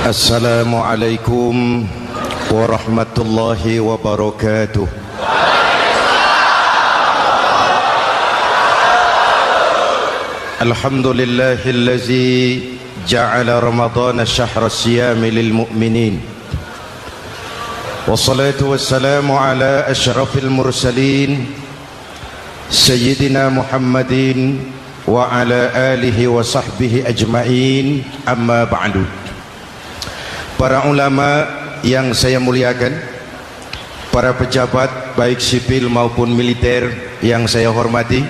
Assalamualaikum warahmatullahi wabarakatuh. Alhamdulillahillazi ja'ala Ramadhana syahra siyami lil mu'minin. Wassalatu wassalamu ala asyrafil mursalin Sayyidina Muhammadin wa ala alihi wa sahbihi ajma'in. Amma ba'du. Para ulama yang saya muliakan, para pejabat baik sipil maupun militer yang saya hormati,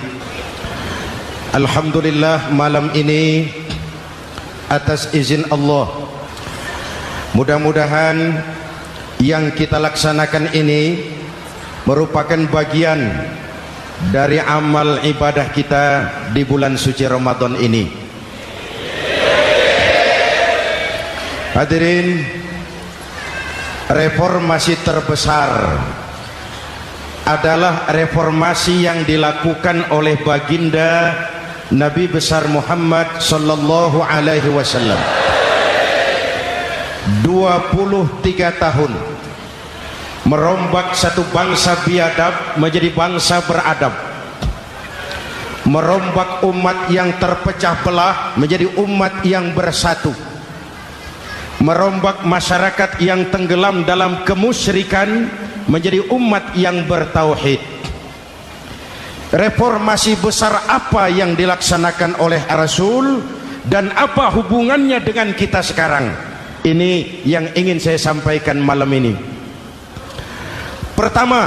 alhamdulillah malam ini atas izin Allah, mudah-mudahan yang kita laksanakan ini merupakan bagian dari amal ibadah kita di bulan suci Ramadan ini. Hadirin, reformasi terbesar adalah reformasi yang dilakukan oleh baginda Nabi besar Muhammad sallallahu alaihi wasallam. 23 tahun merombak satu bangsa biadab menjadi bangsa beradab, merombak umat yang terpecah belah menjadi umat yang bersatu, merombak masyarakat yang tenggelam dalam kemusyrikan menjadi umat yang bertauhid. Reformasi besar apa yang dilaksanakan oleh Rasul dan apa hubungannya dengan kita sekarang? Ini yang ingin saya sampaikan malam ini. Pertama,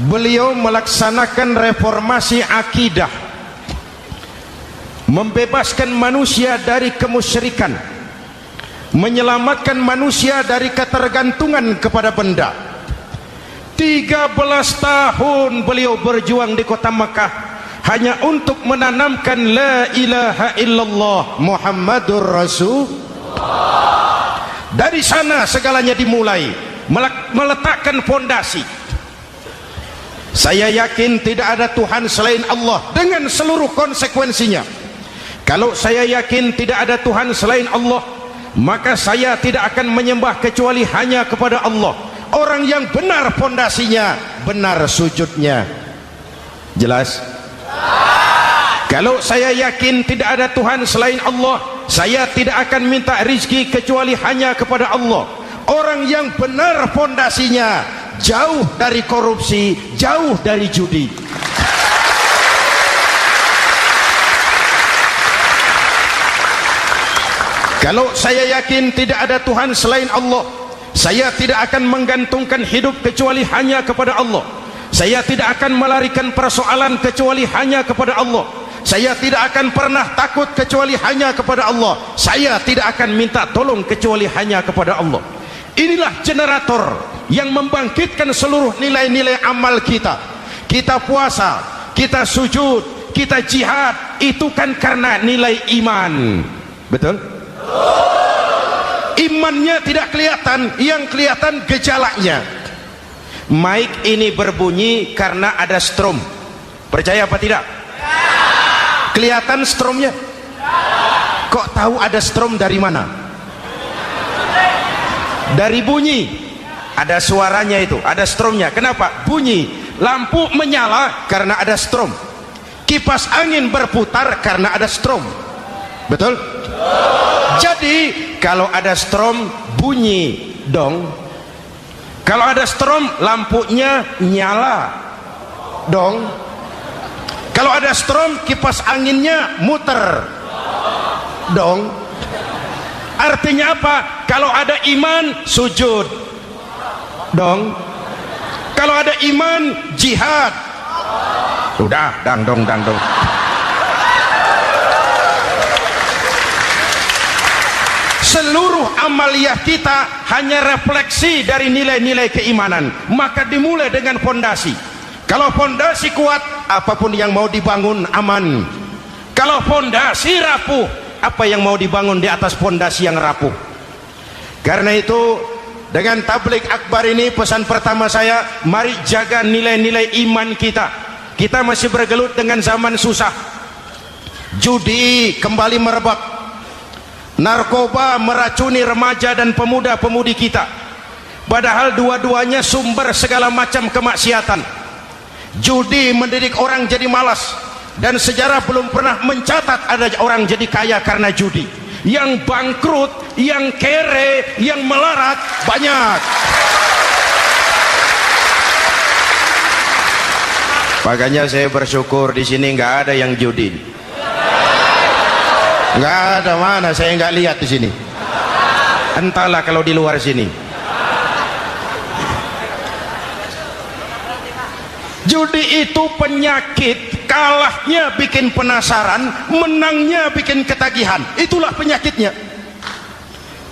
beliau melaksanakan reformasi akidah, membebaskan manusia dari kemusyrikan, menyelamatkan manusia dari ketergantungan kepada benda. 13 tahun beliau berjuang di kota Makkah hanya untuk menanamkan la ilaha illallah Muhammadur Rasul. Dari sana segalanya dimulai, meletakkan fondasi. Saya yakin tidak ada Tuhan selain Allah dengan seluruh konsekuensinya. Kalau saya yakin tidak ada Tuhan selain Allah, maka saya tidak akan menyembah kecuali hanya kepada Allah. Orang yang benar fondasinya, benar sujudnya. Jelas? Kalau saya yakin tidak ada Tuhan selain Allah, saya tidak akan minta rizki kecuali hanya kepada Allah. Orang yang benar fondasinya, jauh dari korupsi, jauh dari judi. Kalau saya yakin tidak ada Tuhan selain Allah, saya tidak akan menggantungkan hidup kecuali hanya kepada Allah. Saya tidak akan melarikan persoalan kecuali hanya kepada Allah. Saya tidak akan pernah takut kecuali hanya kepada Allah. Saya tidak akan minta tolong kecuali hanya kepada Allah. Inilah generator yang membangkitkan seluruh nilai-nilai amal kita. Kita puasa, kita sujud, kita jihad, itu kan karena nilai iman. Betul? Imannya tidak kelihatan, yang kelihatan gejalanya. Mic ini berbunyi karena ada strom. Percaya apa tidak? Kelihatan stromnya? Kok tahu ada strom dari mana? Dari bunyi. Ada suaranya itu, ada stromnya. Kenapa? Bunyi. Lampu menyala karena ada strom. Kipas angin berputar karena ada strom. Betul? Jadi kalau ada strom bunyi dong. Kalau ada strom lampunya nyala dong. Kalau ada strom kipas anginnya muter dong. Artinya apa? Kalau ada iman sujud dong. Kalau ada iman jihad. Udah dang dong. Seluruh amaliyah kita hanya refleksi dari nilai-nilai keimanan. Maka dimulai dengan fondasi. Kalau fondasi kuat, apapun yang mau dibangun aman. Kalau fondasi rapuh, apa yang mau dibangun di atas fondasi yang rapuh? Karena itu, dengan tabligh akbar ini pesan pertama saya, mari jaga nilai-nilai iman kita. Kita masih bergelut dengan zaman susah. Judi kembali merebak, Narkoba meracuni remaja dan pemuda-pemudi kita, padahal dua-duanya sumber segala macam kemaksiatan. Judi mendidik orang jadi malas, dan sejarah belum pernah mencatat ada orang jadi kaya karena judi. Yang bangkrut, yang kere, yang melarat banyak. Makanya saya bersyukur di sini nggak ada yang judi. Nggak ada, mana saya nggak lihat di sini. Entahlah kalau di luar sini. Judi itu penyakit, kalahnya bikin penasaran, menangnya bikin ketagihan. Itulah penyakitnya.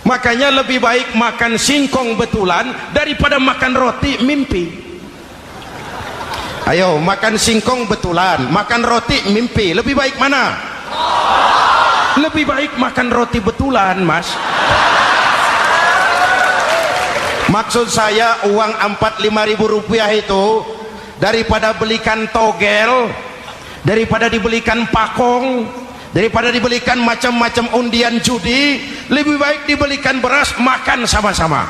Makanya lebih baik makan singkong betulan daripada makan roti mimpi. Ayo, makan singkong betulan, makan roti mimpi, lebih baik mana? Lebih baik makan roti betulan, Mas. Maksud saya uang 45.000 rupiah itu, daripada belikan togel, daripada dibelikan pakong, daripada dibelikan macam-macam undian judi, lebih baik dibelikan beras, makan sama-sama.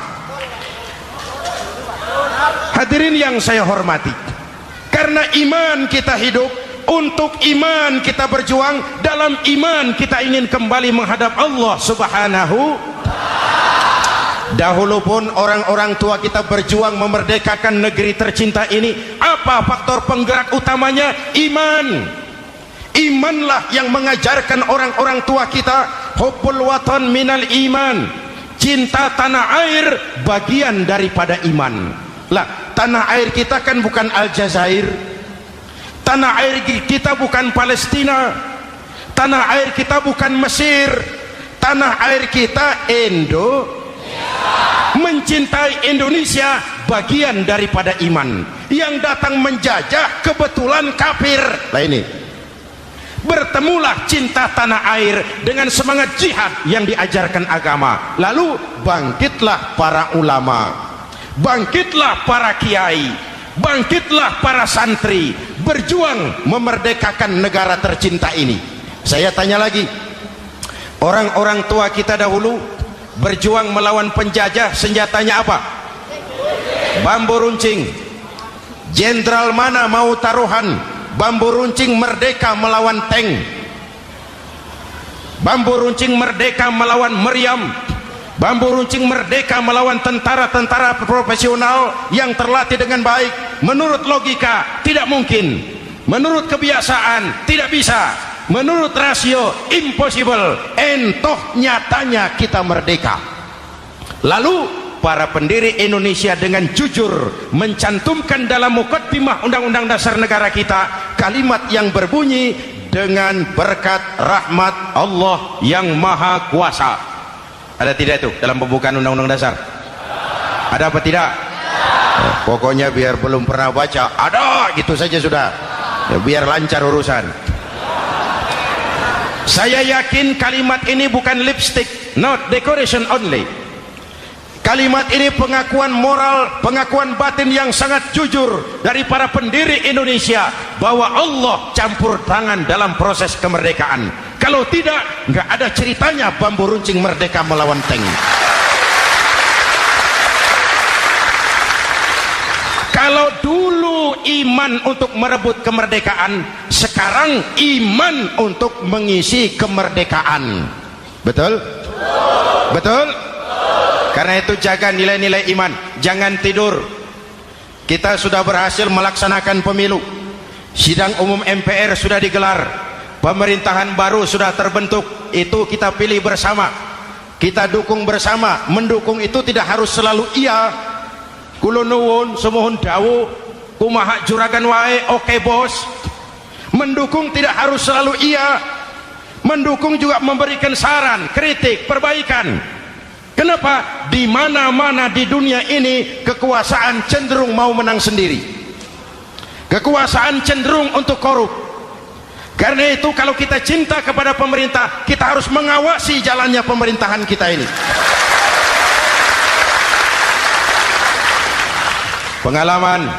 Hadirin yang saya hormati, karena iman kita hidup, untuk iman kita berjuang, dalam iman kita ingin kembali menghadap Allah Subhanahu. Dahulu pun orang-orang tua kita berjuang memerdekakan negeri tercinta ini. Apa faktor penggerak utamanya? Iman. Imanlah yang mengajarkan orang-orang tua kita, hubbul watan minal iman, cinta tanah air bagian daripada iman. Lah, tanah air kita kan bukan Aljazair, tanah air kita bukan Palestina, tanah air kita bukan Mesir, tanah air kita mencintai Indonesia bagian daripada iman. Yang datang menjajah kebetulan kafir. Lah ini, bertemulah cinta tanah air dengan semangat jihad yang diajarkan agama. Lalu bangkitlah para ulama, bangkitlah para kiai, bangkitlah para santri, berjuang memerdekakan negara tercinta ini. Saya tanya lagi, orang-orang tua kita dahulu berjuang melawan penjajah, senjatanya apa? Bambu runcing. Jenderal mana mau taruhan bambu runcing merdeka melawan tank? Bambu runcing merdeka melawan meriam. Bambu runcing merdeka melawan tentara-tentara profesional yang terlatih dengan baik. Menurut logika tidak mungkin, menurut kebiasaan tidak bisa, menurut rasio impossible. Entoh nyatanya kita merdeka. Lalu para pendiri Indonesia dengan jujur mencantumkan dalam mukaddimah Undang-Undang Dasar Negara kita kalimat yang berbunyi, dengan berkat rahmat Allah yang Maha Kuasa. Ada tidak itu dalam pembukaan Undang-Undang Dasar? Ada apa tidak? Pokoknya biar belum pernah baca, ada gitu saja sudah ya, biar lancar urusan. Saya yakin kalimat ini bukan lipstick, not decoration only. Kalimat ini pengakuan moral, pengakuan batin yang sangat jujur dari para pendiri Indonesia bahwa Allah campur tangan dalam proses kemerdekaan. Kalau tidak, nggak ada ceritanya bambu runcing merdeka melawan tank. Kalau dulu iman untuk merebut kemerdekaan, sekarang iman untuk mengisi kemerdekaan. Betul? Betul? Karena itu jaga nilai-nilai iman, jangan tidur. Kita sudah berhasil melaksanakan pemilu, sidang umum MPR sudah digelar, pemerintahan baru sudah terbentuk. Itu kita pilih bersama, kita dukung bersama. Mendukung itu tidak harus selalu iya, kula nuwun semohon dawuh kumaha juragan wae oke bos. Mendukung tidak harus selalu iya, mendukung juga memberikan saran, kritik, perbaikan. Kenapa? Di mana-mana di dunia ini kekuasaan cenderung mau menang sendiri, kekuasaan cenderung untuk korup. Karena itu kalau kita cinta kepada pemerintah, kita harus mengawasi jalannya pemerintahan kita ini. Pengalaman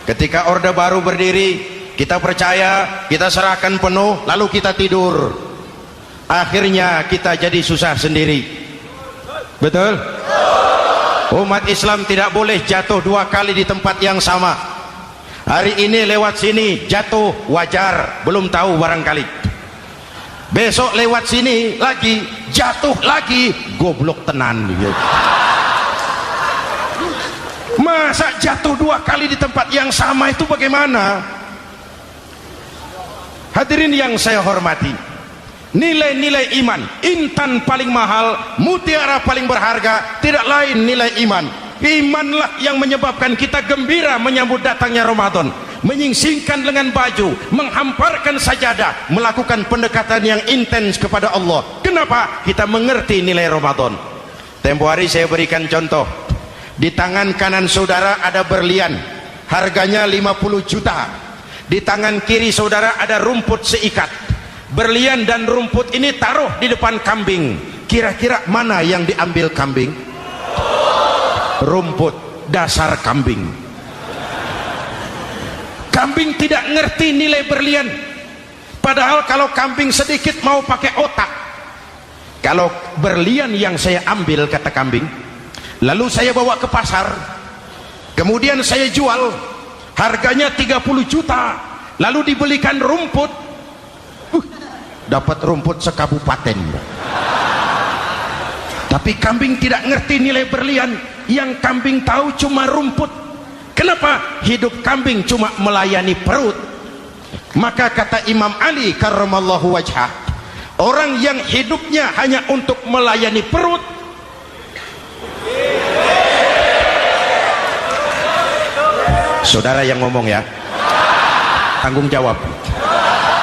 ketika Orde Baru berdiri, kita percaya, kita serahkan penuh, lalu kita tidur. akhirnya kita jadi susah sendiri. Betul? Umat Islam tidak boleh jatuh dua kali di tempat yang sama. Hari ini lewat sini jatuh wajar, belum tahu barangkali. Besok lewat sini lagi jatuh lagi, goblok tenan. Masa jatuh dua kali di tempat yang sama itu bagaimana? Hadirin yang saya hormati, nilai-nilai iman, intan paling mahal, mutiara paling berharga, tidak lain nilai iman. Imanlah yang menyebabkan kita gembira menyambut datangnya Ramadan, menyingsingkan lengan baju, menghamparkan sajadah, melakukan pendekatan yang intens kepada Allah. Kenapa? Kita mengerti nilai Ramadan. Tempo hari saya berikan contoh. Di tangan kanan saudara ada berlian, harganya 50 juta. Di tangan kiri saudara ada rumput seikat. Berlian dan rumput ini taruh di depan kambing. Kira-kira mana yang diambil kambing? Rumput, dasar kambing. Kambing tidak ngerti nilai berlian. Padahal kalau kambing sedikit mau pakai otak. Kalau berlian yang saya ambil, kata kambing, lalu saya bawa ke pasar, kemudian saya jual, harganya 30 juta, lalu dibelikan rumput, dapat rumput sekabupaten. Tapi kambing tidak ngerti nilai berlian. Yang kambing tahu cuma rumput. Kenapa? Hidup kambing cuma melayani perut. Maka kata Imam Ali karramallahu wajhah, orang yang hidupnya hanya untuk melayani perut, saudara yang ngomong ya, tanggung jawab.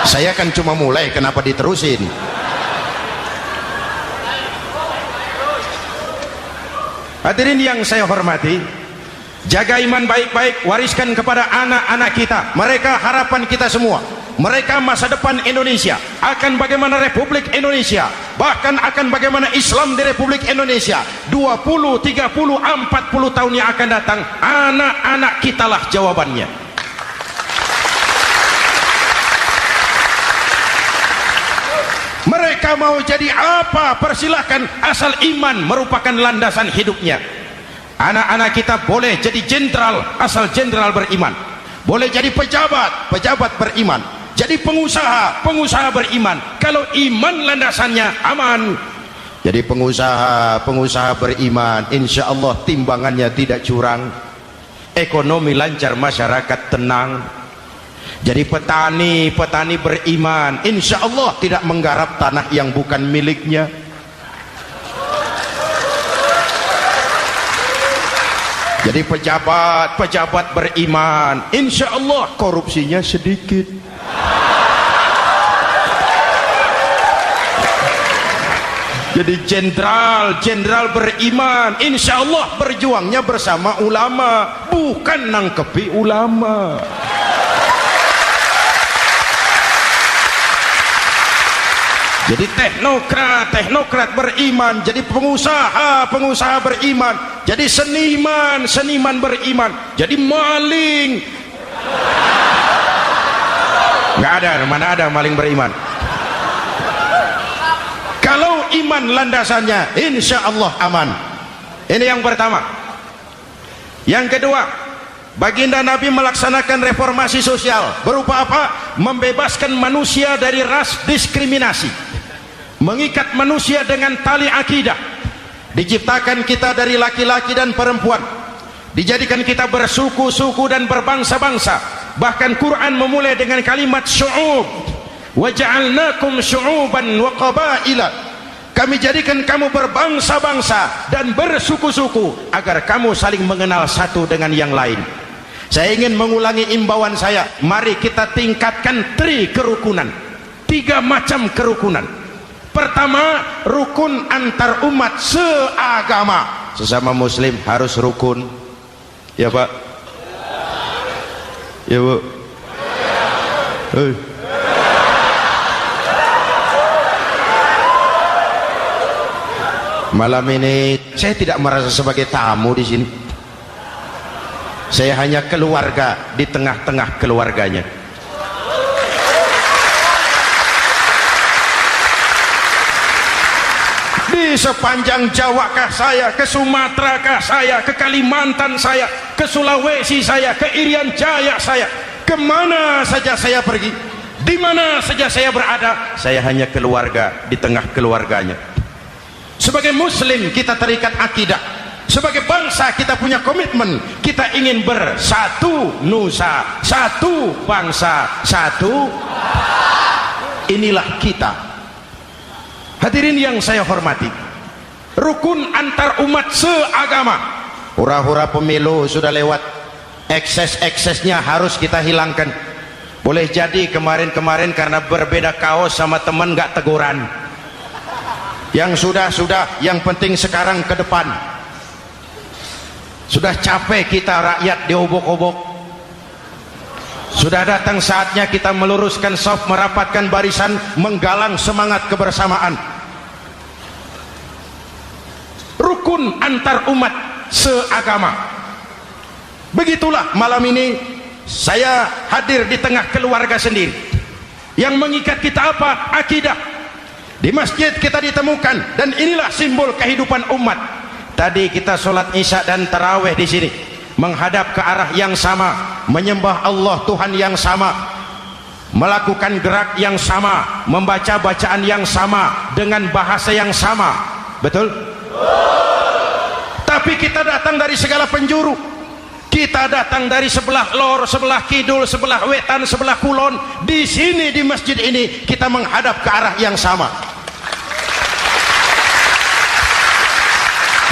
Saya kan cuma mulai, kenapa diterusin? Hadirin yang saya hormati, jaga iman baik-baik, wariskan kepada anak-anak kita. Mereka harapan kita semua. Mereka masa depan Indonesia. Akan bagaimana Republik Indonesia, bahkan akan bagaimana Islam di Republik Indonesia 20, 30, 40 tahun yang akan datang. Anak-anak kitalah jawabannya. Mereka mau jadi apa? Persilahkan, asal iman merupakan landasan hidupnya. Anak-anak kita boleh jadi jenderal asal jenderal beriman, boleh jadi pejabat, pejabat beriman, jadi pengusaha, pengusaha beriman. Kalau iman landasannya aman, jadi pengusaha, pengusaha beriman, insya Allah timbangannya tidak curang, ekonomi lancar, masyarakat tenang. Jadi petani, petani beriman, insya Allah tidak menggarap tanah yang bukan miliknya. Jadi pejabat, pejabat beriman, insya Allah korupsinya sedikit. Jadi jenderal, jenderal beriman, insya Allah berjuangnya bersama ulama, bukan nangkepi ulama. Jadi teknokrat, teknokrat beriman, jadi pengusaha, pengusaha beriman, jadi seniman, seniman beriman, jadi maling. Nggak ada, mana ada maling beriman. Kalau iman landasannya, insya Allah aman. Ini yang pertama. Yang kedua, baginda Nabi melaksanakan reformasi sosial. Berupa apa? Membebaskan manusia dari ras diskriminasi, mengikat manusia dengan tali akidah. Diciptakan kita dari laki-laki dan perempuan, dijadikan kita bersuku-suku dan berbangsa-bangsa. Bahkan Quran memulai dengan kalimat syu'ub, wa ja'alnakum syu'uban wa qabaila. Kami jadikan kamu berbangsa-bangsa dan bersuku-suku agar kamu saling mengenal satu dengan yang lain. Saya ingin mengulangi imbauan saya, mari kita tingkatkan kerukunan, 3 macam kerukunan. Pertama, rukun antar umat seagama. Sesama muslim harus rukun. Ya Pak? Ya Bu? Malam ini saya tidak merasa sebagai tamu di sini. Saya hanya keluarga di tengah-tengah keluarganya. Di sepanjang Jawa kah saya, ke Sumatera kah saya, ke Kalimantan saya, ke Sulawesi saya, ke Irian Jaya saya, kemana saja saya pergi, di mana saja saya berada, saya hanya keluarga di tengah keluarganya. Sebagai muslim kita terikat akidah, sebagai bangsa kita punya komitmen, kita ingin bersatu nusa, satu bangsa, satu. Inilah kita. Hadirin yang saya hormati, rukun antar umat seagama. Hura-hura pemilu sudah lewat, ekses-eksesnya harus kita hilangkan. Boleh jadi kemarin-kemarin karena berbeda kaos sama teman gak teguran. Yang sudah, yang penting sekarang ke depan. Sudah capek kita rakyat diobok-obok. Sudah datang saatnya kita meluruskan saf, merapatkan barisan, menggalang semangat kebersamaan. Rukun antar umat seagama. Begitulah malam ini saya hadir di tengah keluarga sendiri. Yang mengikat kita apa? Akidah. Di masjid kita ditemukan, dan inilah simbol kehidupan umat. Tadi kita sholat isya dan tarawih di sini, menghadap ke arah yang sama, menyembah Allah Tuhan yang sama, melakukan gerak yang sama, membaca bacaan yang sama, dengan bahasa yang sama. Betul? Tapi kita datang dari segala penjuru. Kita datang dari sebelah lor, sebelah kidul, sebelah wetan, sebelah kulon. Di sini di masjid ini kita menghadap ke arah yang sama.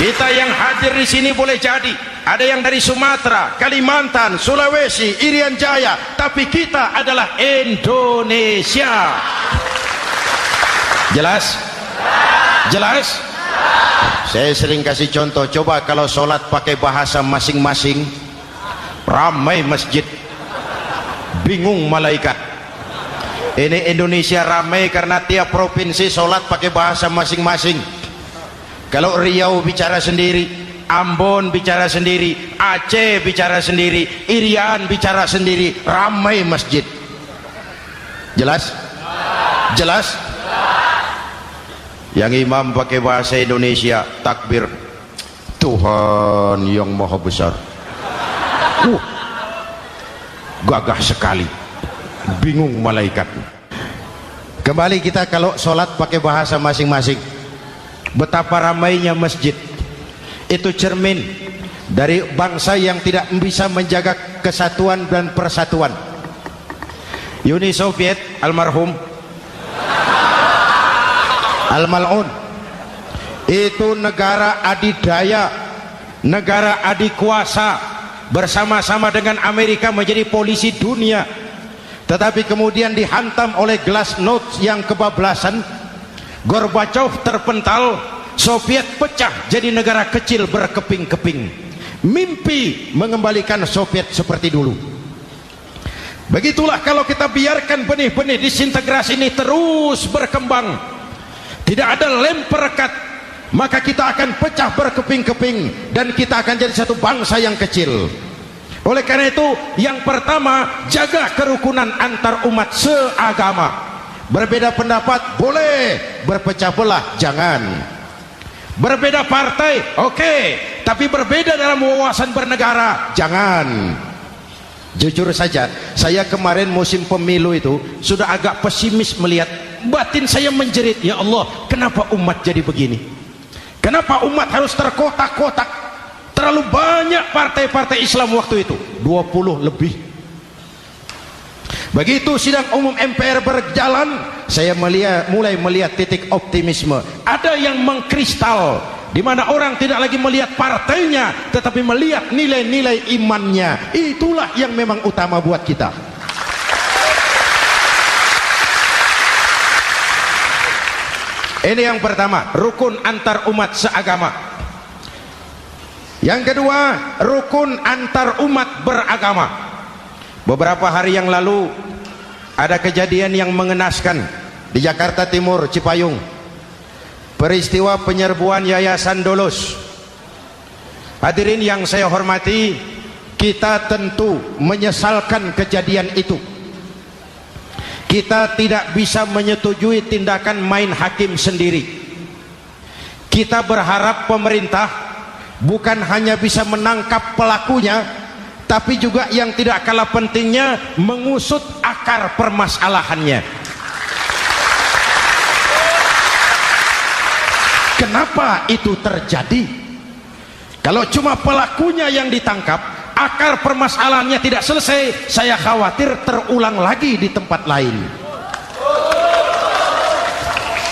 Kita yang hadir di sini boleh jadi ada yang dari Sumatera, Kalimantan, Sulawesi, Irian Jaya, tapi kita adalah Indonesia. Jelas? Jelas? Saya sering kasih contoh, coba kalau sholat pakai bahasa masing-masing, ramai masjid, bingung malaikat. Ini Indonesia ramai karena tiap provinsi sholat pakai bahasa masing-masing. Kalau Riau bicara sendiri, Ambon bicara sendiri, Aceh bicara sendiri, Irian bicara sendiri, ramai masjid. Jelas? Jelas? Yang imam pakai bahasa Indonesia, takbir, Tuhan yang maha besar. Gagah sekali, bingung malaikat. Kembali kita kalau sholat pakai bahasa masing-masing. Betapa ramainya masjid. Itu cermin dari bangsa yang tidak bisa menjaga kesatuan dan persatuan. Uni Soviet almarhum, al-mal'un, itu negara adidaya, negara adikuasa, bersama-sama dengan Amerika menjadi polisi dunia. Tetapi kemudian dihantam oleh glasnost yang kebablasan. Gorbachev terpental, Soviet pecah jadi negara kecil berkeping-keping. Mimpi mengembalikan Soviet seperti dulu. Begitulah kalau kita biarkan benih-benih disintegrasi ini terus berkembang, tidak ada lem perekat, maka kita akan pecah berkeping-keping dan kita akan jadi satu bangsa yang kecil. Oleh karena itu, yang pertama, jaga kerukunan antar umat seagama. Berbeda pendapat boleh, berpecah belah jangan. Berbeda partai oke, tapi berbeda dalam wawasan bernegara jangan. Jujur saja, saya kemarin musim pemilu itu sudah agak pesimis melihat, batin saya menjerit, ya Allah, kenapa umat jadi begini? Kenapa umat harus terkotak-kotak? Terlalu banyak partai-partai Islam waktu itu, 20 lebih. Begitu sidang umum MPR berjalan, saya mulai melihat titik optimisme. Ada yang mengkristal, di mana orang tidak lagi melihat partainya, tetapi melihat nilai-nilai imannya. Itulah yang memang utama buat kita. Ini yang pertama, rukun antar umat seagama. Yang kedua, rukun antar umat beragama. Beberapa hari yang lalu ada kejadian yang mengenaskan di Jakarta Timur, Cipayung. Peristiwa penyerbuan Yayasan Dolos. Hadirin yang saya hormati, kita tentu menyesalkan kejadian itu. Kita tidak bisa menyetujui tindakan main hakim sendiri. Kita berharap pemerintah bukan hanya bisa menangkap pelakunya, tapi juga yang tidak kalah pentingnya mengusut akar permasalahannya. Kenapa itu terjadi? Kalau cuma pelakunya yang ditangkap, akar permasalahannya tidak selesai, saya khawatir terulang lagi di tempat lain.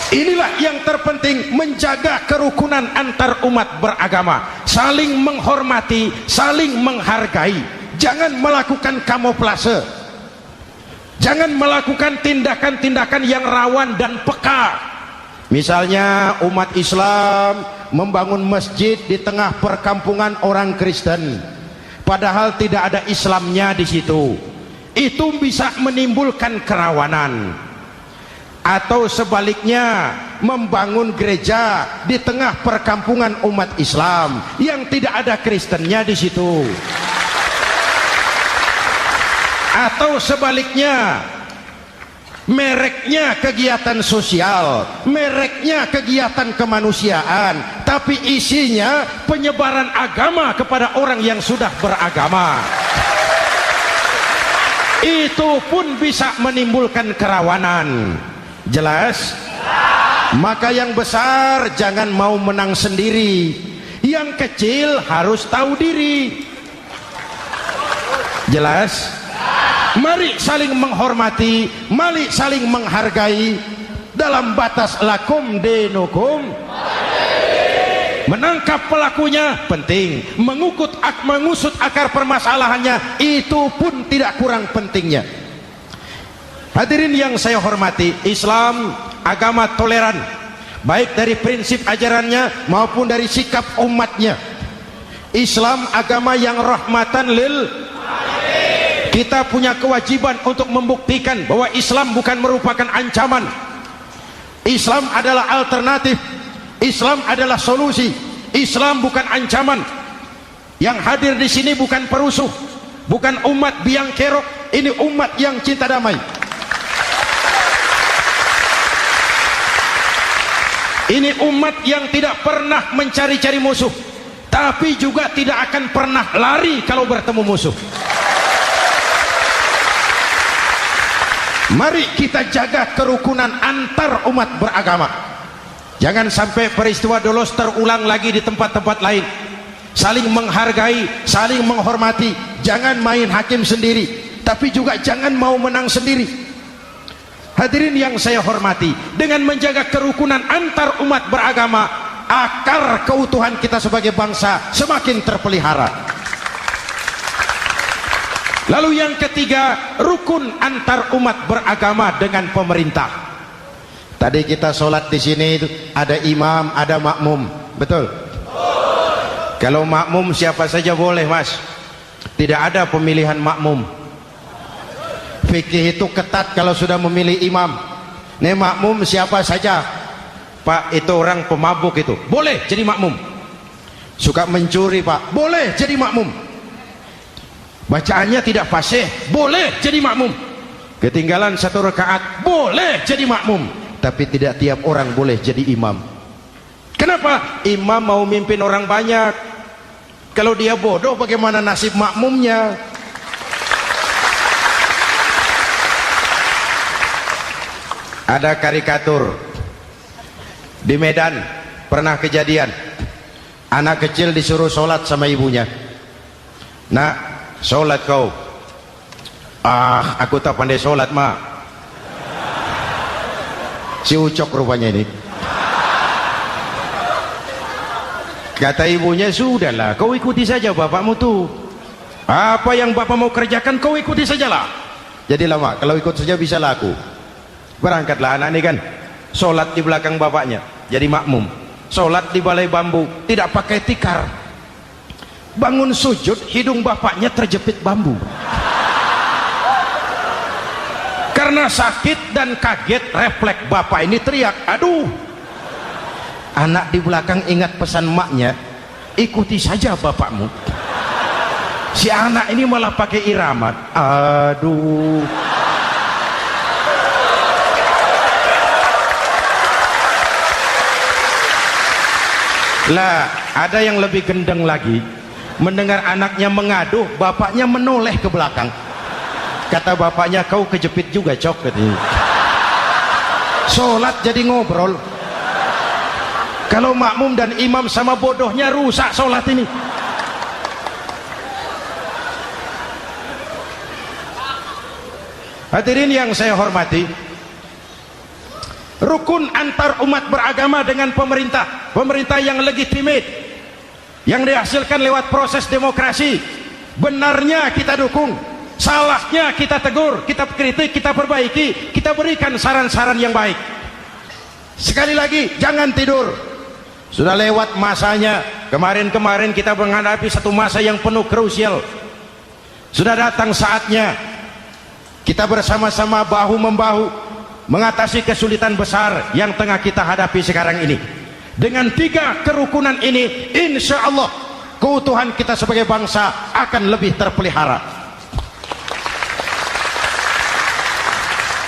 Inilah yang terpenting, menjaga kerukunan antar umat beragama, saling menghormati, saling menghargai. Jangan melakukan kamuflase, jangan melakukan tindakan-tindakan yang rawan dan peka. Misalnya umat Islam membangun masjid di tengah perkampungan orang Kristen, padahal tidak ada Islamnya di situ. Itu bisa menimbulkan kerawanan. Atau sebaliknya, membangun gereja di tengah perkampungan umat Islam yang tidak ada Kristennya di situ. Atau sebaliknya, mereknya kegiatan sosial, mereknya kegiatan kemanusiaan, tapi isinya penyebaran agama kepada orang yang sudah beragama. Itu pun bisa menimbulkan kerawanan. Jelas? Maka yang besar jangan mau menang sendiri, yang kecil harus tahu diri. Jelas? Mari saling menghormati, mari saling menghargai dalam batas lakum dinukum. Menangkap pelakunya penting, mengusut akar permasalahannya itu pun tidak kurang pentingnya. Hadirin yang saya hormati, Islam agama toleran, baik dari prinsip ajarannya maupun dari sikap umatnya. Islam agama yang rahmatan lil alamin. Kita punya kewajiban untuk membuktikan bahwa Islam bukan merupakan ancaman. Islam adalah alternatif, Islam adalah solusi. Islam bukan ancaman. Yang hadir di sini bukan perusuh, bukan umat biang kerok, ini umat yang cinta damai. Ini umat yang tidak pernah mencari-cari musuh, tapi juga tidak akan pernah lari kalau bertemu musuh. Mari kita jaga kerukunan antar umat beragama. Jangan sampai peristiwa Dolos terulang lagi di tempat-tempat lain. Saling menghargai, saling menghormati. Jangan main hakim sendiri, tapi juga jangan mau menang sendiri. Hadirin yang saya hormati, dengan menjaga kerukunan antar umat beragama, akar keutuhan kita sebagai bangsa semakin terpelihara. Lalu yang ketiga, rukun antar umat beragama dengan pemerintah. Tadi kita sholat di sini ada imam, ada makmum, betul? Kalau makmum siapa saja boleh, Mas. Tidak ada pemilihan makmum. Fikih itu ketat kalau sudah memilih imam. Nih makmum siapa saja. Pak, itu orang pemabuk itu, boleh jadi makmum. Suka mencuri, Pak, boleh jadi makmum. Bacaannya tidak fasih, boleh jadi makmum. Ketinggalan satu rakaat, boleh jadi makmum. Tapi tidak tiap orang boleh jadi imam. Kenapa? Imam mau mimpin orang banyak. Kalau dia bodoh, bagaimana nasib makmumnya? Ada karikatur di Medan, pernah kejadian anak kecil disuruh sholat sama ibunya. Nak, sholat kau. Ah, aku tak pandai sholat, mak. Si ucok rupanya ini. Kata ibunya, sudahlah, kau ikuti saja bapakmu tuh. Apa yang bapak mau kerjakan, kau ikuti sajalah. Jadi lama, kalau ikut saja bisa laku. Berangkatlah anak ini kan, sholat di belakang bapaknya, jadi makmum. Sholat di balai bambu, tidak pakai tikar. Bangun sujud, hidung bapaknya terjepit bambu. Karena sakit dan kaget, refleks bapak ini teriak, aduh. Anak di belakang ingat pesan maknya, ikuti saja bapakmu. Si anak ini malah pakai iramat, aduh. Lah, ada yang lebih gendeng lagi, mendengar anaknya mengaduh, bapaknya menoleh ke belakang. Kata bapaknya, kau kejepit juga cok, katanya. Sholat jadi ngobrol. Kalau makmum dan imam sama bodohnya, rusak sholat ini. Hadirin yang saya hormati, rukun antar umat beragama dengan pemerintah, pemerintah yang legitimate, yang dihasilkan lewat proses demokrasi, benarnya kita dukung, salahnya kita tegur, kita kritik, kita perbaiki, kita berikan saran-saran yang baik. Sekali lagi, jangan tidur. Sudah lewat masanya. Kemarin-kemarin kita menghadapi satu masa yang penuh krusial. Sudah datang saatnya kita bersama-sama bahu-membahu mengatasi kesulitan besar yang tengah kita hadapi sekarang ini. Dengan 3 kerukunan ini, insya Allah keutuhan kita sebagai bangsa akan lebih terpelihara.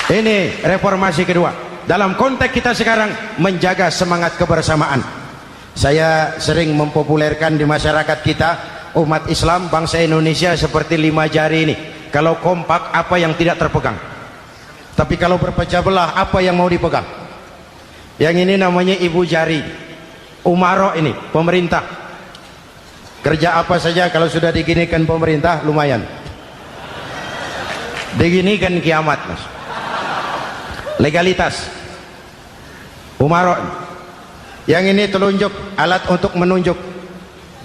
Ini reformasi kedua. Dalam konteks kita sekarang, menjaga semangat kebersamaan. Saya sering mempopulerkan di masyarakat kita, umat Islam, bangsa Indonesia seperti 5 jari ini. Kalau kompak, apa yang tidak terpegang? Tapi kalau berpecah belah, apa yang mau dipegang? Yang ini namanya ibu jari. Umaro ini, pemerintah. Kerja apa saja kalau sudah diginikan pemerintah, lumayan. Diginikan kiamat, mas. Legalitas. Umaro. Yang ini telunjuk, alat untuk menunjuk.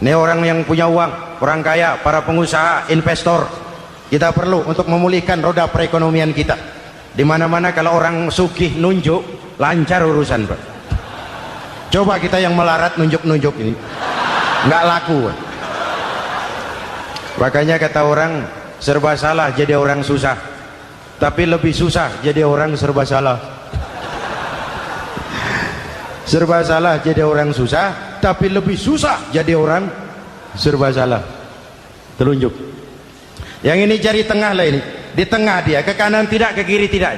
Ini orang yang punya uang, orang kaya, para pengusaha, investor. Kita perlu untuk memulihkan roda perekonomian kita. Di mana-mana kalau orang sugih nunjuk, lancar urusan, Pak. Coba kita yang melarat nunjuk-nunjuk ini, nggak laku. Makanya kata orang, serba salah jadi orang susah, tapi lebih susah jadi orang serba salah. Serba salah jadi orang susah, tapi lebih susah jadi orang serba salah. Telunjuk. Yang ini jari tengah lah ini, di tengah dia, ke kanan tidak, ke kiri tidak.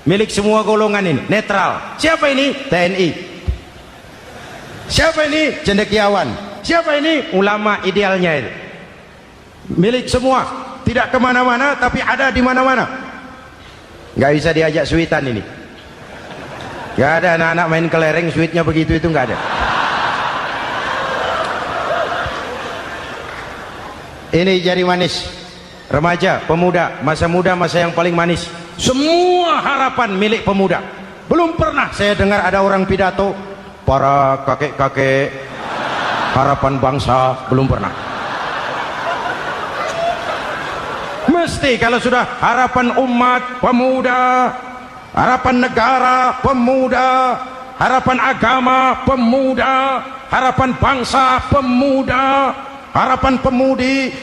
Milik semua golongan ini, netral. Siapa ini? TNI. Siapa ini? Cendekiawan. Siapa ini? Ulama idealnya itu. Milik semua, tidak kemana-mana, tapi ada di mana-mana. Nggak bisa diajak suitan ini. Nggak ada anak-anak main kelereng, suitnya begitu itu nggak ada. Ini jari manis. Remaja, pemuda, masa yang paling manis. Semua harapan milik pemuda. Belum pernah saya dengar ada orang pidato, para kakek-kakek harapan bangsa, belum pernah. Mesti kalau sudah harapan umat, pemuda, harapan negara, pemuda, harapan agama, pemuda, harapan bangsa, pemuda, harapan pemudi.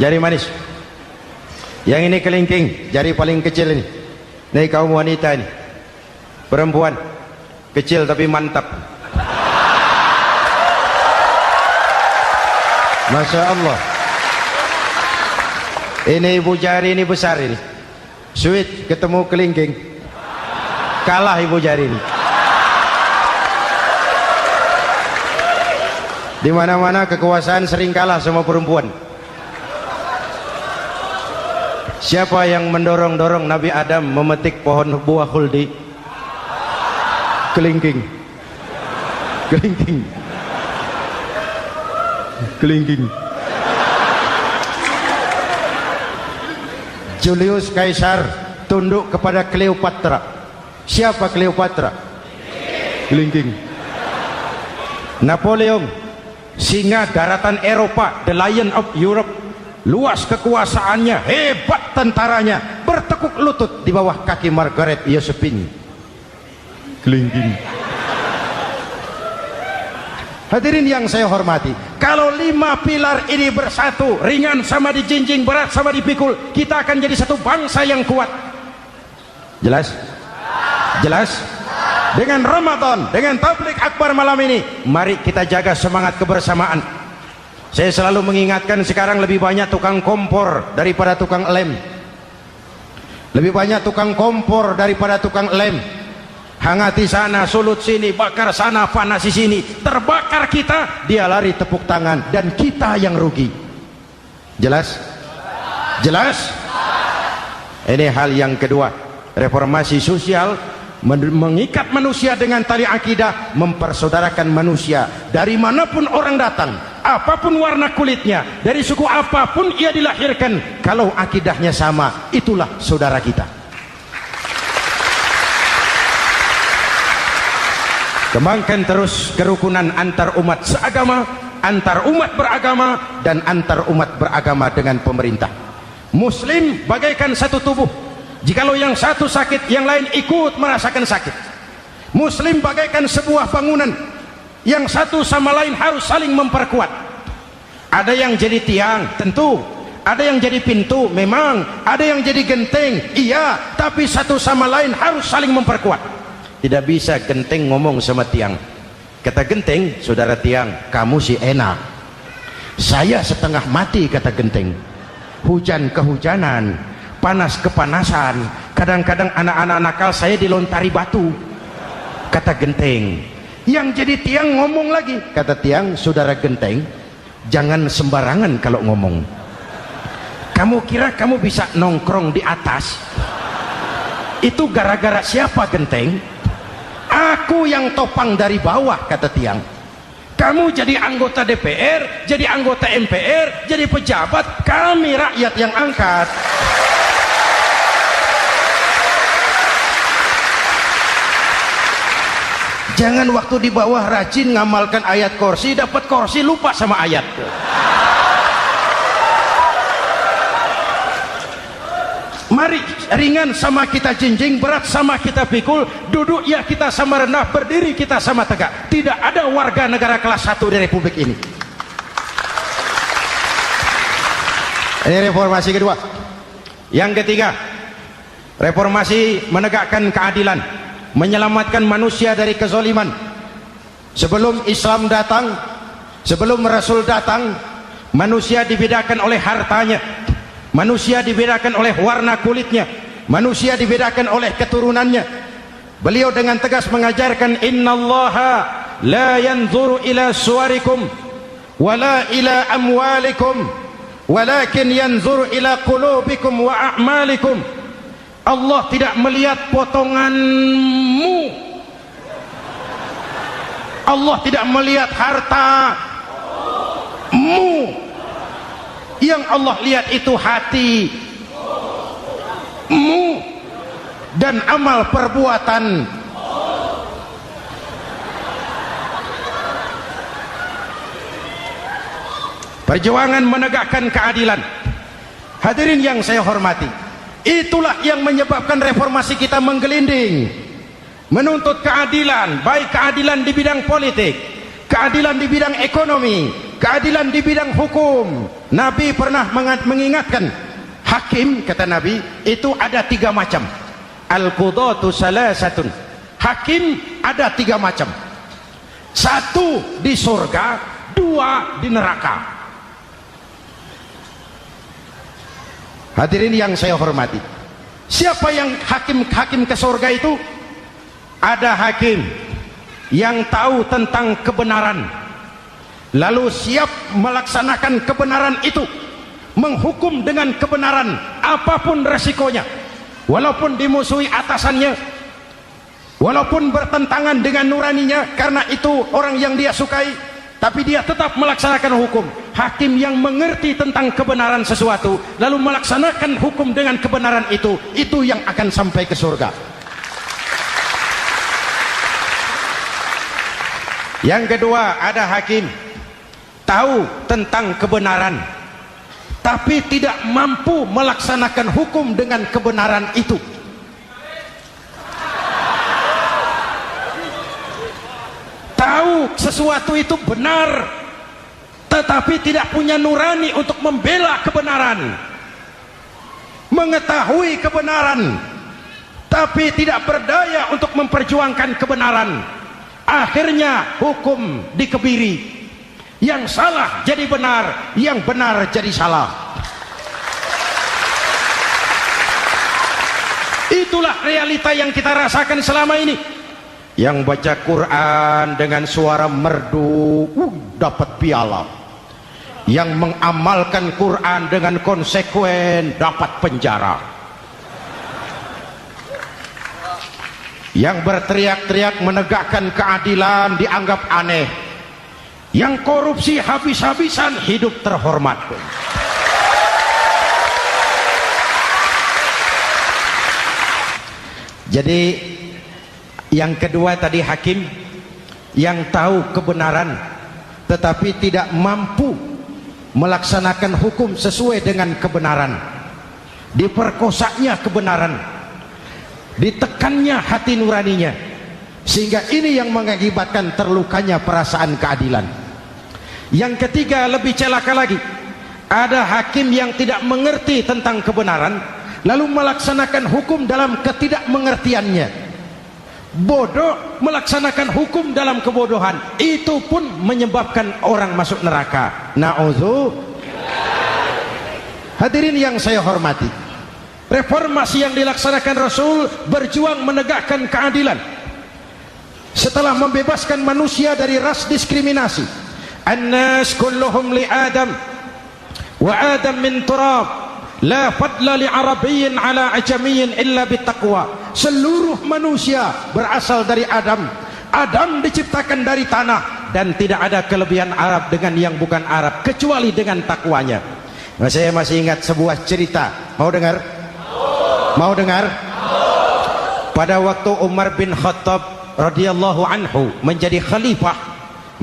Jari manis. Yang ini kelingking, jari paling kecil ini. Nih kaum wanita ini, perempuan kecil tapi mantap. Masya Allah. Ini ibu jari ini besar ini. Sweet ketemu kelingking, kalah ibu jari ini. Di mana-mana kekuasaan sering kalah sama perempuan. Siapa yang mendorong-dorong Nabi Adam memetik pohon buah khuldi? Kelingking. Kelingking. Kelingking. Julius Caesar tunduk kepada Cleopatra. Siapa Cleopatra? Kelingking. Napoleon, singa daratan Eropa, the Lion of Europe, luas kekuasaannya, hebat tentaranya, bertekuk lutut di bawah kaki Margaret Josephine. Kelingking. Hadirin yang saya hormati, kalau 5 pilar ini bersatu, ringan sama dijinjing, berat sama dipikul, kita akan jadi satu bangsa yang kuat. Jelas? Jelas? Dengan Ramadan, dengan tablik akbar malam ini, mari kita jaga semangat kebersamaan. Saya selalu mengingatkan, sekarang lebih banyak tukang kompor daripada tukang lem. Lebih banyak tukang kompor daripada tukang lem. hangati sana, sulut sini, bakar sana, panasi sini, terbakar kita, dia lari tepuk tangan, dan kita yang rugi. Jelas? Jelas? Ini hal yang kedua. Reformasi sosial mengikat manusia dengan tali akidah, mempersaudarakan manusia dari manapun orang datang, apapun warna kulitnya, dari suku apapun ia dilahirkan, kalau akidahnya sama, itulah saudara kita. Kembangkan terus kerukunan antar umat seagama, antar umat beragama, dan antar umat beragama dengan pemerintah. Muslim bagaikan satu tubuh. Jikalau yang satu sakit, yang lain ikut merasakan sakit. Muslim bagaikan sebuah bangunan, yang satu sama lain harus saling memperkuat. Ada yang jadi tiang, tentu. Ada yang jadi pintu, memang. Ada yang jadi genteng, iya. Tapi satu sama lain harus saling memperkuat. Tidak bisa genteng ngomong sama tiang. Kata genteng, saudara tiang, kamu sih enak. Saya setengah mati, kata genteng. Hujan kehujanan, panas kepanasan, kadang-kadang anak-anak nakal saya dilontari batu, kata genteng. Yang jadi tiang ngomong lagi, kata tiang, saudara genteng, jangan sembarangan kalau ngomong. Kamu kira kamu bisa nongkrong di atas? Itu gara-gara siapa, genteng? Aku yang topang dari bawah, kata tiang. Kamu jadi anggota DPR, jadi anggota MPR, jadi pejabat, kami rakyat yang angkat. Jangan waktu di bawah rajin ngamalkan ayat kursi, dapat kursi lupa sama ayat. Mari ringan sama kita jinjing, berat sama kita pikul, duduk ya kita sama rendah, berdiri kita sama tegak. Tidak ada warga negara kelas 1 di Republik ini. Ini reformasi kedua. Yang ketiga, reformasi menegakkan keadilan, menyelamatkan manusia dari kezaliman. Sebelum Islam datang, sebelum Rasul datang, manusia dibedakan oleh hartanya, manusia dibedakan oleh warna kulitnya, manusia dibedakan oleh keturunannya. Beliau dengan tegas mengajarkan, innallaha la yanzuru ila suwarikum wala ila amwalikum walakin yanzuru ila qulubikum wa a'malikum. Allah tidak melihat potonganmu, Allah tidak melihat hartamu. Yang Allah lihat itu hatimu dan amal perbuatan. Perjuangan menegakkan keadilan. Hadirin yang saya hormati, itulah yang menyebabkan reformasi kita menggelinding, menuntut keadilan, baik keadilan di bidang politik, keadilan di bidang ekonomi, keadilan di bidang hukum. Nabi pernah mengingatkan, hakim, kata Nabi, itu ada 3 macam. Al-qudatu salasatun. Hakim ada 3 macam. 1 di surga, 2 di neraka. Hadirin yang saya hormati, siapa yang hakim ke surga itu? Ada hakim yang tahu tentang kebenaran, lalu siap melaksanakan kebenaran itu, menghukum dengan kebenaran apapun resikonya, walaupun dimusuhi atasannya, walaupun bertentangan dengan nuraninya, karena itu orang yang dia sukai, tapi dia tetap melaksanakan hukum. Hakim yang mengerti tentang kebenaran sesuatu lalu melaksanakan hukum dengan kebenaran itu yang akan sampai ke surga. Yang kedua, ada hakim tahu tentang kebenaran tapi tidak mampu melaksanakan hukum dengan kebenaran itu. Tahu sesuatu itu benar tetapi tidak punya nurani untuk membela kebenaran, mengetahui kebenaran tapi tidak berdaya untuk memperjuangkan kebenaran. Akhirnya hukum dikebiri, yang salah jadi benar, yang benar jadi salah. Itulah realita yang kita rasakan selama ini. Yang baca Quran dengan suara merdu dapat piala. Yang mengamalkan Quran dengan konsekuen dapat penjara. Yang berteriak-teriak menegakkan keadilan dianggap aneh. Yang korupsi habis-habisan hidup terhormat. Jadi yang kedua tadi hakim yang tahu kebenaran tetapi tidak mampu melaksanakan hukum sesuai dengan kebenaran, diperkosanya kebenaran, ditekannya hati nuraninya, sehingga ini yang mengakibatkan terlukanya perasaan keadilan. Yang ketiga lebih celaka lagi, ada hakim yang tidak mengerti tentang kebenaran lalu melaksanakan hukum dalam ketidakmengertiannya. Bodoh melaksanakan hukum dalam kebodohan, itu pun menyebabkan orang masuk neraka. Na'udzu. Hadirin yang saya hormati, reformasi yang dilaksanakan Rasul berjuang menegakkan keadilan setelah membebaskan manusia dari ras diskriminasi. An-nas kulluhum li Adam wa Adam min turab, la fadla li arabiyyin ala ajamiyyin illa bittaqwa. Seluruh manusia berasal dari Adam. Adam diciptakan dari tanah dan tidak ada kelebihan Arab dengan yang bukan Arab kecuali dengan takwanya. Nah, saya masih ingat sebuah cerita. Mau dengar? Mau dengar? Pada waktu Umar bin Khattab radhiyallahu anhu menjadi khalifah,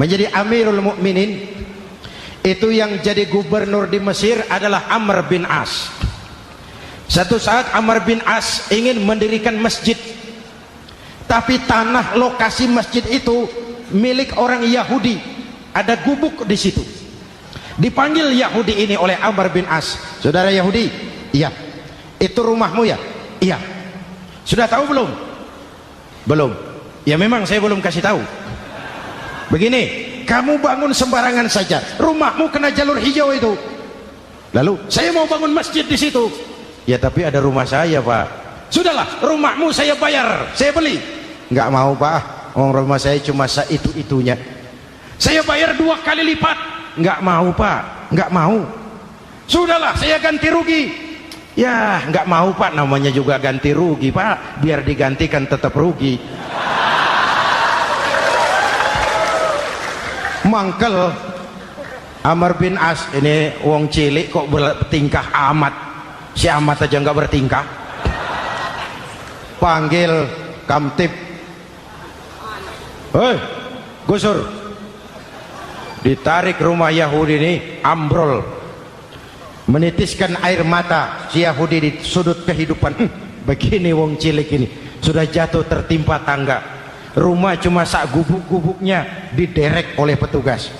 menjadi Amirul Mukminin, itu yang jadi gubernur di Mesir adalah Amr bin As. Satu saat Amr bin As ingin mendirikan masjid, tapi tanah lokasi masjid itu milik orang Yahudi, ada gubuk di situ. Dipanggil Yahudi ini oleh Amr bin As, saudara Yahudi, iya. Itu rumahmu ya? Iya. Sudah tahu belum? Belum. Ya memang saya belum kasih tahu. Begini, kamu bangun sembarangan saja, rumahmu kena jalur hijau itu. Lalu saya mau bangun masjid di situ. Ya tapi ada rumah saya, Pak. Sudahlah, rumahmu saya bayar, saya beli. Enggak mau, Pak. Rumah saya cuma itu-itunya. Saya bayar 2 kali lipat. Enggak mau, Pak. Enggak mau. Sudahlah, saya ganti rugi. Ya, enggak mau, Pak. Namanya juga ganti rugi, Pak. Biar digantikan tetap rugi. Mangkel Amr bin As ini wong cilik kok bertingkah amat. Si amat aja nggak bertingkah. Panggil kamtib. Hei, gusur. Ditarik rumah Yahudi ini, ambrol, menitiskan air mata si Yahudi di sudut kehidupan. Begini wong cilik ini sudah jatuh tertimpa tangga, rumah cuma sak gubuk-gubuknya diderek oleh petugas.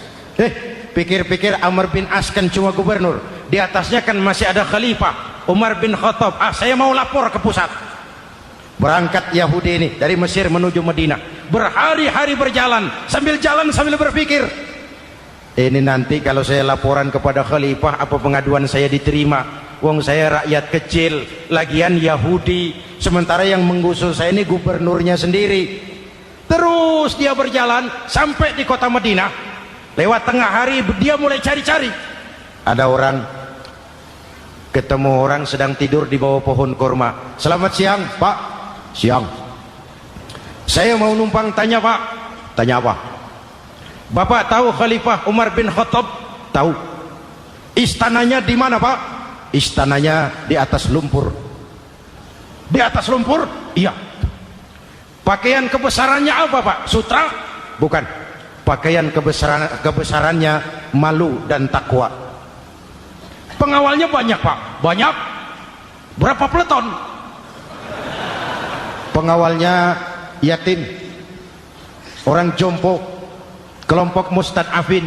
Pikir-pikir Amr bin As kan cuma gubernur, di atasnya kan masih ada khalifah Umar bin Khattab. Saya mau lapor ke pusat. Berangkat Yahudi ini dari Mesir menuju Madinah, berhari-hari berjalan sambil berpikir, ini nanti kalau saya laporan kepada khalifah, apa pengaduan saya diterima? Wong saya rakyat kecil, lagian Yahudi, sementara yang menggusur saya ini gubernurnya sendiri. Terus dia berjalan sampai di kota Madinah. Lewat tengah hari dia mulai cari-cari. Ada orang, ketemu orang sedang tidur di bawah pohon kurma. Selamat siang, Pak. Siang. Saya mau numpang tanya, Pak. Tanya apa? Bapak tahu Khalifah Umar bin Khattab? Tahu. Istananya di mana, Pak? Istananya di atas lumpur. Di atas lumpur? Iya. Pakaian kebesarannya apa, Pak? Sutra? Bukan. Pakaian kebesarannya malu dan takwa. Pengawalnya banyak, Pak. Banyak. Berapa peleton? Pengawalnya yatim, orang jompo, kelompok mustad'afin,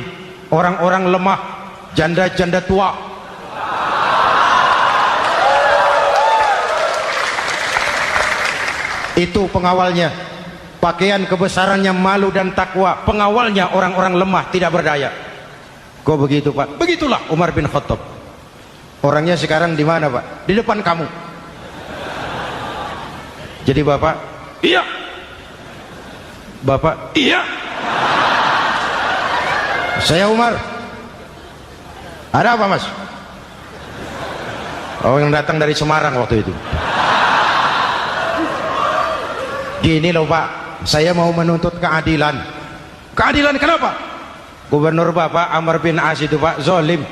orang-orang lemah, janda-janda tua. Itu pengawalnya. Pakaian kebesarannya malu dan takwa. Pengawalnya orang-orang lemah, tidak berdaya. Kok begitu, Pak? Begitulah Umar bin Khattab. Orangnya sekarang di mana, Pak? Di depan kamu. Jadi Bapak, iya, Bapak? Iya. Saya Umar. Ada apa mas? Oh, yang datang dari Semarang waktu itu. Gini loh Pak, saya mau menuntut keadilan. Keadilan kenapa? Gubernur Bapak Amr bin As itu Pak zolim.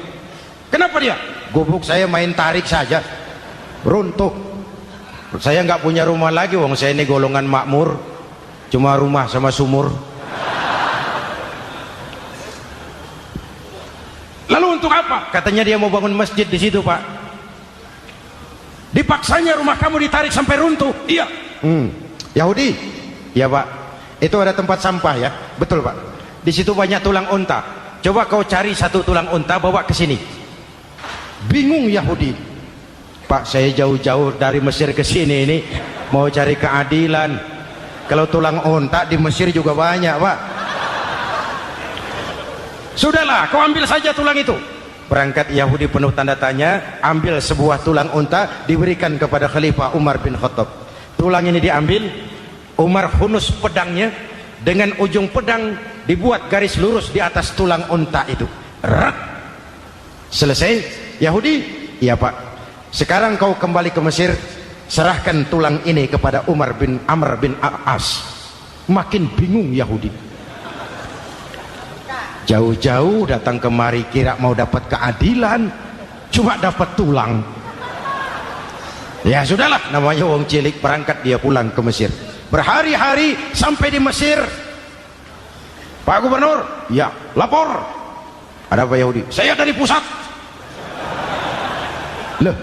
Kenapa dia? Gubuk saya main tarik saja runtuh. Saya nggak punya rumah lagi, wong saya ini golongan makmur, cuma rumah sama sumur. Lalu untuk apa? Katanya dia mau bangun masjid di situ Pak. Dipaksanya rumah kamu ditarik sampai runtuh. Iya. Yahudi? Ya Pak. Itu ada tempat sampah ya. Betul Pak. Di situ banyak tulang unta. Coba kau cari satu tulang unta bawa ke sini. Bingung Yahudi. Pak, saya jauh-jauh dari Mesir ke sini ini mau cari keadilan. Kalau tulang unta di Mesir juga banyak Pak. Sudahlah, kau ambil saja tulang itu. Berangkat Yahudi penuh tanda tanya, ambil sebuah tulang unta, diberikan kepada Khalifah Umar bin Khattab. Tulang ini diambil, Umar hunus pedangnya, dengan ujung pedang dibuat garis lurus di atas tulang unta itu. Rat. Selesai. Yahudi? Iya Pak. Sekarang kau kembali ke Mesir, serahkan tulang ini kepada Umar bin Amr bin As. Makin bingung Yahudi. Jauh-jauh datang kemari kira mau dapat keadilan, cuma dapat tulang. Ya sudahlah, namanya wong cilik, berangkat dia pulang ke Mesir. Berhari-hari sampai di Mesir. Pak Gubernur, ya lapor. Ada apa Yahudi? Saya dari pusat. Loh,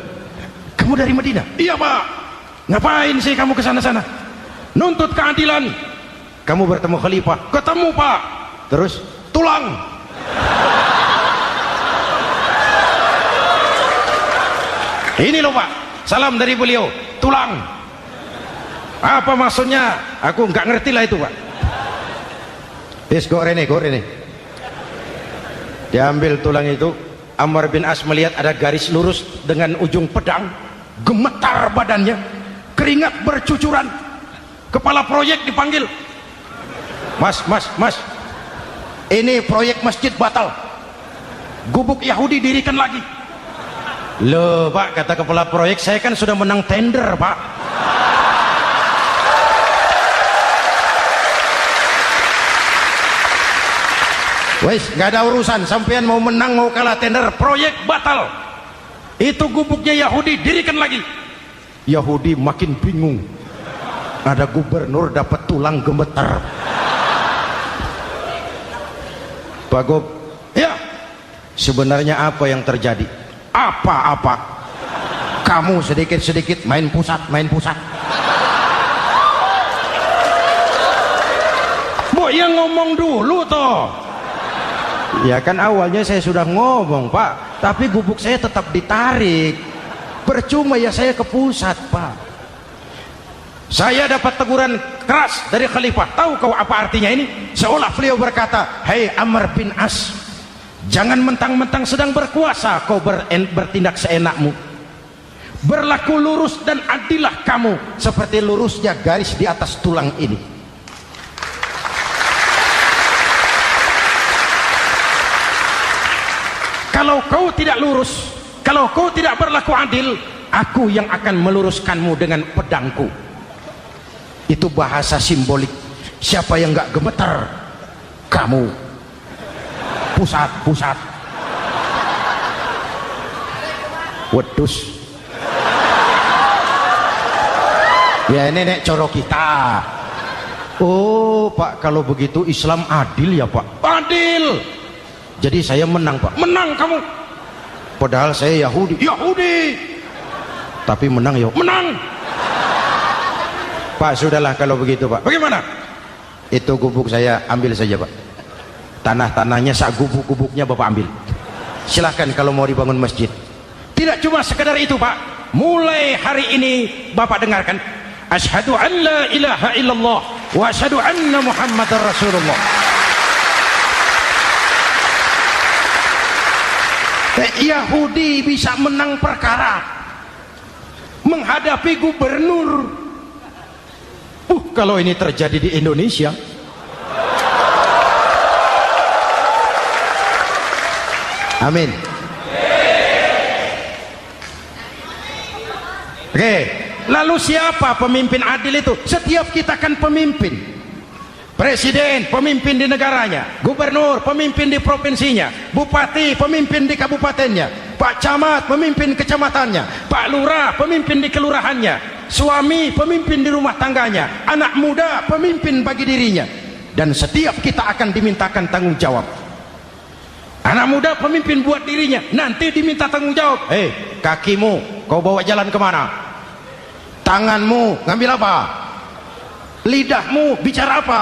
kamu dari Madinah? Iya Pak. Ngapain sih kamu ke sana-sana? Nuntut keadilan. Kamu bertemu Khalifah? Ketemu Pak. Terus? Tulang. Ini loh Pak, salam dari beliau. Tulang. Apa maksudnya? Aku nggak ngerti lah itu Pak. Yes, go Rene. Diambil tulang itu. Amr bin As melihat ada garis lurus dengan ujung pedang. Gemetar badannya, keringat bercucuran. Kepala proyek dipanggil. Mas. Ini proyek masjid batal. Gubuk Yahudi dirikan lagi. Loh Pak, kata kepala proyek, saya kan sudah menang tender Pak. Wes, nggak ada urusan. Sampean mau menang mau kalah tender, proyek batal. Itu gubuknya Yahudi dirikan lagi. Yahudi makin bingung. Ada gubernur dapat tulang gemetar. Pak Gob, ya sebenarnya apa yang terjadi? Apa-apa? Kamu sedikit-sedikit main pusat. Bu, yang ngomong dulu toh. Ya kan awalnya saya sudah ngomong Pak, tapi gubuk saya tetap ditarik. Percuma ya saya ke pusat Pak. Saya dapat teguran keras dari Khalifah. Tahu kau apa artinya ini? Seolah beliau berkata, "Hei Amr bin As, jangan mentang-mentang sedang berkuasa kau bertindak seenakmu. Berlaku lurus dan adillah kamu seperti lurusnya garis di atas tulang ini." Kalau kau tidak lurus, kalau kau tidak berlaku adil, aku yang akan meluruskanmu dengan pedangku. Itu bahasa simbolik. Siapa yang nggak gemetar? Kamu. Pusat. Wedus. Ya ini nek coro kita. Oh Pak, kalau begitu Islam adil ya Pak? Adil. Jadi saya menang Pak? Menang kamu. Padahal saya Yahudi. Tapi menang ya? Menang. Pak, sudahlah kalau begitu Pak. Bagaimana? Itu gubuk saya ambil saja Pak. Tanah-tanahnya sak gubuk-gubuknya Bapak ambil. Silahkan kalau mau dibangun masjid. Tidak cuma sekedar itu Pak. Mulai hari ini Bapak dengarkan. Asyhadu an la ilaha illallah wa asyhadu anna Muhammadar Rasulullah. Yahudi bisa menang perkara menghadapi gubernur. Kalau ini terjadi di Indonesia, Amin. Oke, lalu siapa pemimpin adil itu? Setiap kita kan pemimpin. Presiden pemimpin di negaranya, gubernur pemimpin di provinsinya, bupati pemimpin di kabupatennya, Pak Camat pemimpin kecamatannya, Pak Lurah pemimpin di kelurahannya, suami pemimpin di rumah tangganya, anak muda pemimpin bagi dirinya. Dan setiap kita akan dimintakan tanggung jawab. Anak muda pemimpin buat dirinya, nanti diminta tanggung jawab. Kakimu kau bawa jalan kemana? Tanganmu ngambil apa? Lidahmu bicara apa?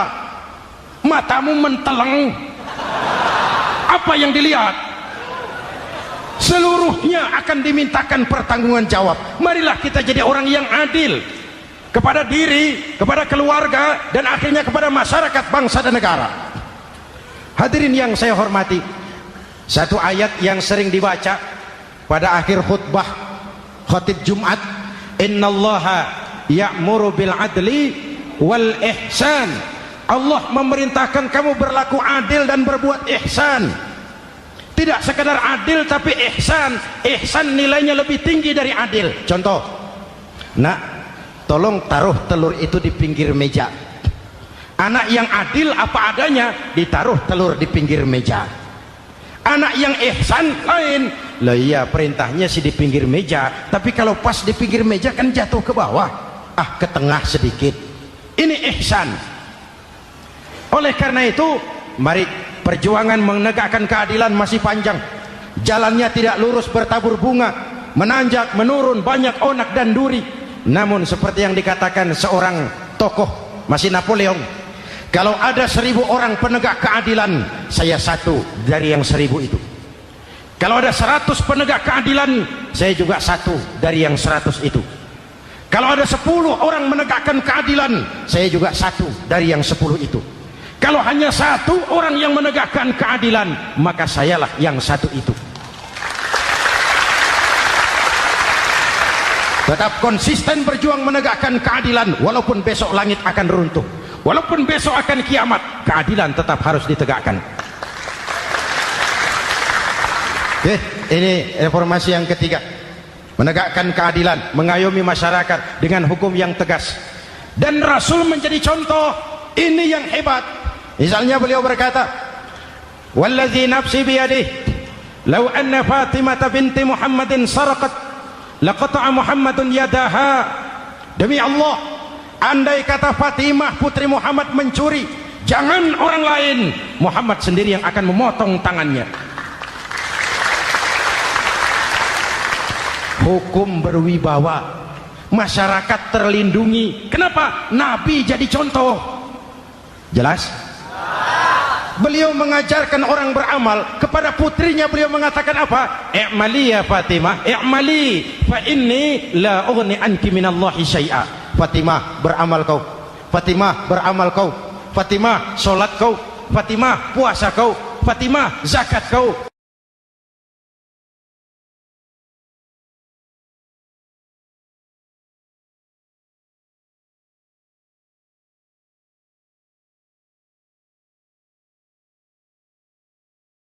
Matamu menteleng, apa yang dilihat? Seluruhnya akan dimintakan pertanggungan jawab. Marilah kita jadi orang yang adil kepada diri, kepada keluarga, dan akhirnya kepada masyarakat, bangsa dan negara. Hadirin yang saya hormati, satu ayat yang sering dibaca pada akhir khutbah khatib Jumat, innallaha ya'muru bil adli wal ihsan. Allah memerintahkan kamu berlaku adil dan berbuat ihsan. Tidak sekadar adil tapi ihsan. Ihsan nilainya lebih tinggi dari adil. Contoh, nak, tolong taruh telur itu di pinggir meja. Anak yang adil apa adanya, ditaruh telur di pinggir meja. Anak yang ihsan lain. Lah iya, perintahnya sih di pinggir meja, tapi kalau pas di pinggir meja kan jatuh ke bawah, ke tengah sedikit. Ini ihsan. Oleh karena itu, mari, perjuangan menegakkan keadilan masih panjang. Jalannya tidak lurus bertabur bunga, menanjak, menurun, banyak onak dan duri. Namun seperti yang dikatakan seorang tokoh, masih Napoleon, kalau ada 1000 orang penegak keadilan, saya satu dari yang 1000 itu. Kalau ada 100 penegak keadilan, saya juga satu dari yang 100 itu. Kalau ada 10 orang menegakkan keadilan, saya juga satu dari yang 10 itu. Kalau hanya 1 orang yang menegakkan keadilan, maka sayalah yang 1 itu. Tetap konsisten berjuang menegakkan keadilan, walaupun besok langit akan runtuh, walaupun besok akan kiamat, keadilan tetap harus ditegakkan. Ini reformasi yang ketiga, menegakkan keadilan, mengayomi masyarakat dengan hukum yang tegas. Dan Rasul menjadi contoh. Ini yang hebat. Misalnya beliau berkata, wallazi nafsi biyadihi law anna Fatimah binti Muhammadin sarqat laqata'a Muhammadun yadaha. Demi Allah, andai kata Fatimah putri Muhammad mencuri, jangan orang lain, Muhammad sendiri yang akan memotong tangannya. Hukum berwibawa, masyarakat terlindungi. Kenapa? Nabi jadi contoh. Jelas? Beliau mengajarkan orang beramal. Kepada putrinya beliau mengatakan apa? I'mali ya Fatimah, i'mali fa inni la ughni anki minallahi syai'a. Fatimah, beramal kau. Fatimah, beramal kau. Fatimah, solat kau. Fatimah, puasa kau. Fatimah, zakat kau.